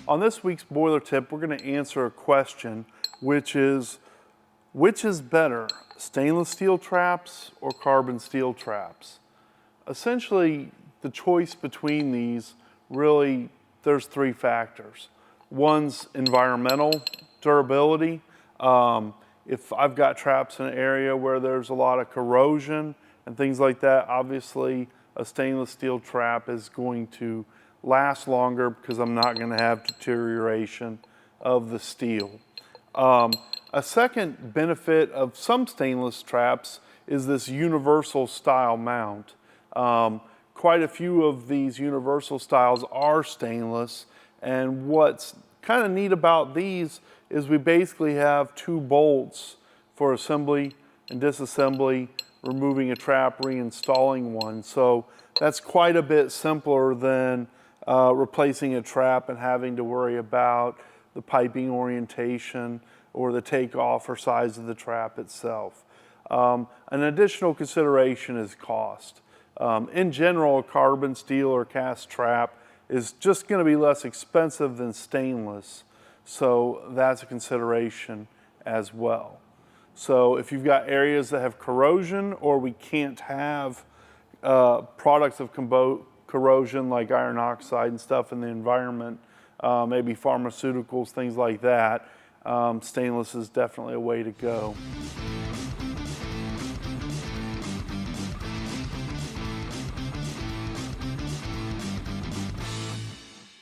On this week's boiler tip, we're going to answer a question, which is better, stainless steel traps or carbon steel traps? Essentially, the choice between these, really, there's three factors. One's environmental durability. If I've got traps in an area where there's a lot of corrosion and things like that, obviously a stainless steel trap is going to last longer because I'm not going to have deterioration of the steel. A second benefit of some stainless traps is this universal style mount. Quite a few of these universal styles are stainless, and what's kind of neat about these is we basically have two bolts for assembly and disassembly, removing a trap, reinstalling one. So that's quite a bit simpler than replacing a trap and having to worry about the piping orientation or the takeoff or size of the trap itself. An additional consideration is cost. In general, a carbon steel or cast trap is just going to be less expensive than stainless, so that's a consideration as well. So if you've got areas that have corrosion, or we can't have products of corrosion like iron oxide and stuff in the environment, maybe pharmaceuticals, things like that, stainless is definitely a way to go.